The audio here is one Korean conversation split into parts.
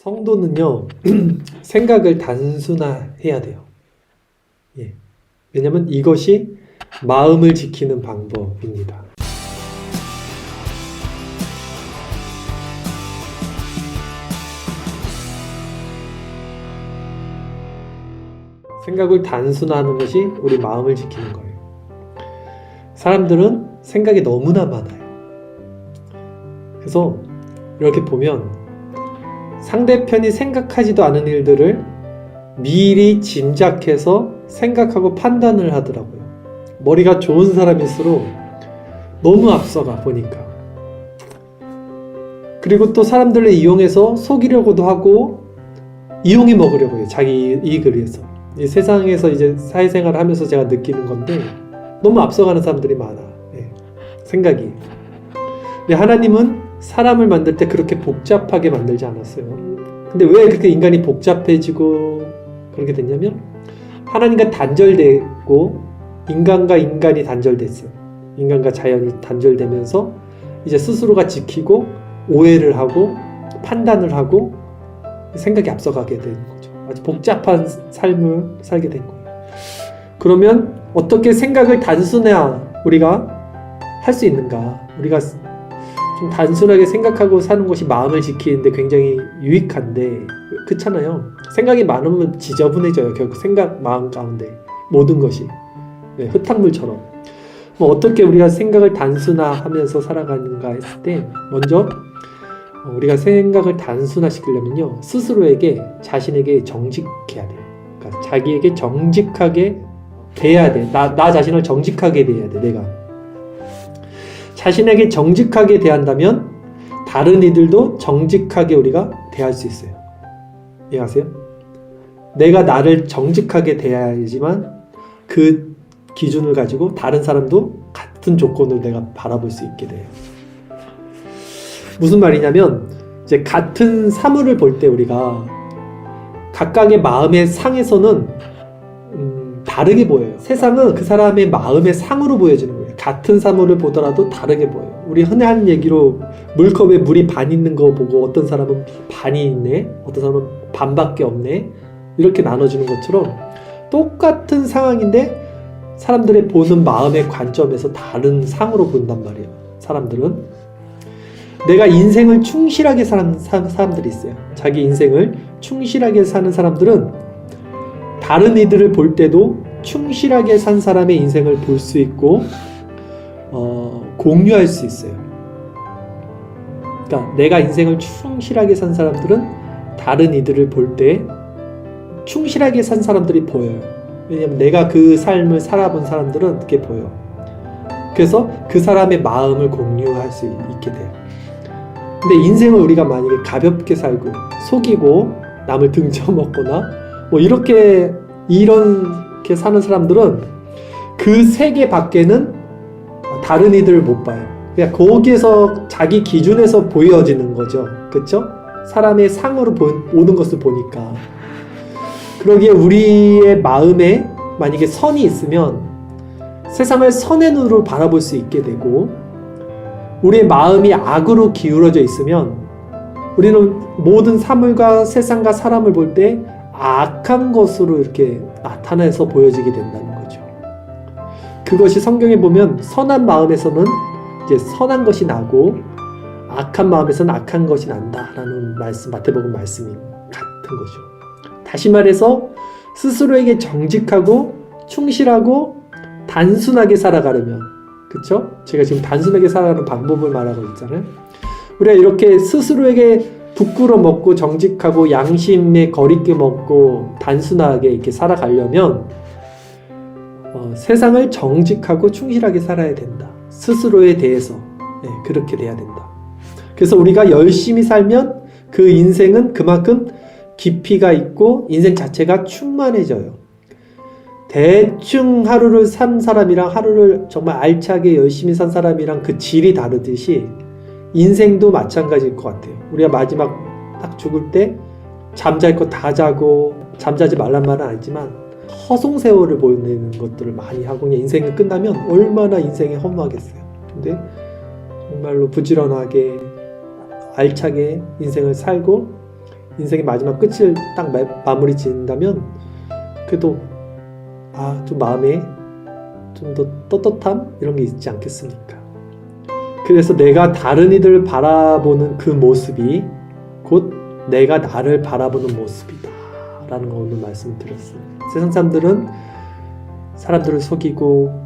성도는요, 생각을 단순화해야 돼요. 예. 왜냐면 이것이 마음을 지키는 방법입니다. 생각을 단순화하는 것이 우리 마음을 지키는 거예요. 사람들은 생각이 너무나 많아요. 그래서 이렇게 보면 상대편이 생각하지도 않은 일들을 미리 짐작해서 생각하고 판단을 하더라고요. 머리가 좋은 사람일수록 너무 앞서가 보니까. 그리고 또 사람들을 이용해서 속이려고도 하고 이용해 먹으려고 해요. 자기 이익을 위해서. 이 세상에서 이제 사회생활을 하면서 제가 느끼는 건데 너무 앞서가는 사람들이 많아. 예. 생각이. 근데 하나님은 사람을 만들 때 그렇게 복잡하게 만들지 않았어요. 근데 왜 그렇게 인간이 복잡해지고 그렇게 됐냐면 하나님과 단절되고 인간과 인간이 단절됐어요. 인간과 자연이 단절되면서 이제 스스로가 지키고 오해를 하고 판단을 하고 생각이 앞서가게 되는 거죠. 아주 복잡한 삶을 살게 된 거예요. 그러면 어떻게 생각을 단순화 우리가 할 수 있는가? 우리가 좀 단순하게 생각하고 사는 것이 마음을 지키는데 굉장히 유익한데 그렇잖아요. 생각이 많으면 지저분해져요. 결국 생각, 마음 가운데 모든 것이 네, 흙탕물처럼. 어떻게 우리가 생각을 단순화하면서 살아가는가 했을 때 먼저 우리가 생각을 단순화시키려면요. 스스로에게 자신에게 정직해야 돼요. 그러니까 자기에게 정직하게 대해야 돼. 나 자신을 정직하게 대해야 돼. 내가. 자신에게 정직하게 대한다면 다른 이들도 정직하게 우리가 대할 수 있어요. 이해하세요? 내가 나를 정직하게 대해야지만 그 기준을 가지고 다른 사람도 같은 조건으로 내가 바라볼 수 있게 돼요. 무슨 말이냐면 이제 같은 사물을 볼 때 우리가 각각의 마음의 상에서는 다르게 보여요. 세상은 그 사람의 마음의 상으로 보여지는 거예요. 같은 사물을 보더라도 다르게 보여요. 우리 흔히 하는 얘기로 물컵에 물이 반 있는 거 보고 어떤 사람은 반이 있네, 어떤 사람은 반밖에 없네 이렇게 나눠주는 것처럼 똑같은 상황인데 사람들의 보는 마음의 관점에서 다른 상으로 본단 말이에요. 사람들은 내가 인생을 충실하게 사는 사람들이 있어요. 자기 인생을 충실하게 사는 사람들은 다른 이들을 볼 때도 충실하게 산 사람의 인생을 볼 수 있고 공유할 수 있어요. 그러니까 내가 인생을 충실하게 산 사람들은 다른 이들을 볼 때 충실하게 산 사람들이 보여요. 왜냐하면 내가 그 삶을 살아본 사람들은 그게 보여. 그래서 그 사람의 마음을 공유할 수 있게 돼요. 근데 인생을 우리가 만약에 가볍게 살고 속이고 남을 등쳐먹거나 이렇게 사는 사람들은 그 세계 밖에는 다른 이들을 못 봐요. 그냥 거기에서 자기 기준에서 보여지는 거죠. 그렇죠? 사람의 상으로 오는 것을 보니까. 그러기에 우리의 마음에 만약에 선이 있으면 세상을 선의 눈으로 바라볼 수 있게 되고 우리의 마음이 악으로 기울어져 있으면 우리는 모든 사물과 세상과 사람을 볼 때 악한 것으로 이렇게 나타나서 보여지게 된다는 거죠. 그것이 성경에 보면 선한 마음에서는 이제 선한 것이 나고 악한 마음에서는 악한 것이 난다라는 말씀, 마태복음 말씀이 같은 거죠. 다시 말해서 스스로에게 정직하고 충실하고 단순하게 살아가려면, 그렇죠? 제가 지금 단순하게 살아가는 방법을 말하고 있잖아요. 우리가 이렇게 스스로에게 부끄러 먹고 정직하고 양심에 거리끼 먹고 단순하게 이렇게 살아가려면 세상을 정직하고 충실하게 살아야 된다. 스스로에 대해서 그렇게 돼야 된다. 그래서 우리가 열심히 살면 그 인생은 그만큼 깊이가 있고 인생 자체가 충만해져요. 대충 하루를 산 사람이랑 하루를 정말 알차게 열심히 산 사람이랑 그 질이 다르듯이 인생도 마찬가지일 것 같아요. 우리가 마지막 딱 죽을 때 잠잘 거 다 자고 잠자지 말란 말은 아니지만 허송세월을 보내는 것들을 많이 하고 그냥 인생이 끝나면 얼마나 인생이 허무하겠어요. 근데 정말로 부지런하게 알차게 인생을 살고 인생의 마지막 끝을 딱 마무리 짓는다면 그래도 좀 마음에 좀 더 떳떳함 이런 게 있지 않겠습니까? 그래서 내가 다른 이들을 바라보는 그 모습이 곧 내가 나를 바라보는 모습이다 라는 거 오늘 말씀을 드렸어요. 세상 사람들은 사람들을 속이고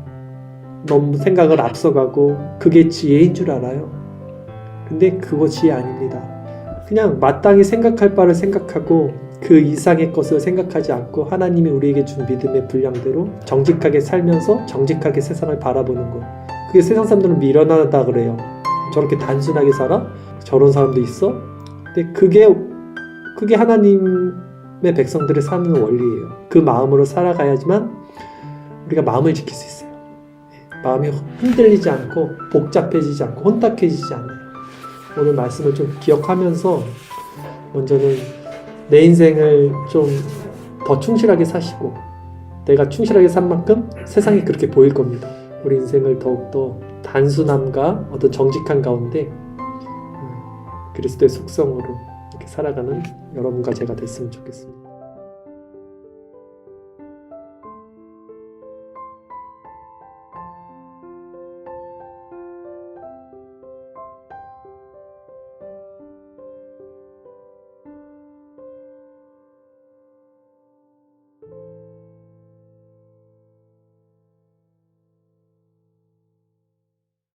너무 생각을 앞서가고 그게 지혜인 줄 알아요. 근데 그거 지혜 아닙니다. 그냥 마땅히 생각할 바를 생각하고 그 이상의 것을 생각하지 않고 하나님이 우리에게 준 믿음의 분량대로 정직하게 살면서 정직하게 세상을 바라보는 것. 그게 세상 사람들은 미련하다 그래요. 저렇게 단순하게 살아? 저런 사람도 있어? 근데 그게 하나님의 백성들의 사는 원리예요. 그 마음으로 살아가야지만 우리가 마음을 지킬 수 있어요. 마음이 흔들리지 않고 복잡해지지 않고 혼탁해지지 않아요. 오늘 말씀을 좀 기억하면서 먼저는 내 인생을 좀 더 충실하게 사시고 내가 충실하게 산 만큼 세상이 그렇게 보일 겁니다. 우리 인생을 더욱더 단순함과 어떤 정직한 가운데 그리스도의 속성으로 이렇게 살아가는 여러분과 제가 됐으면 좋겠습니다.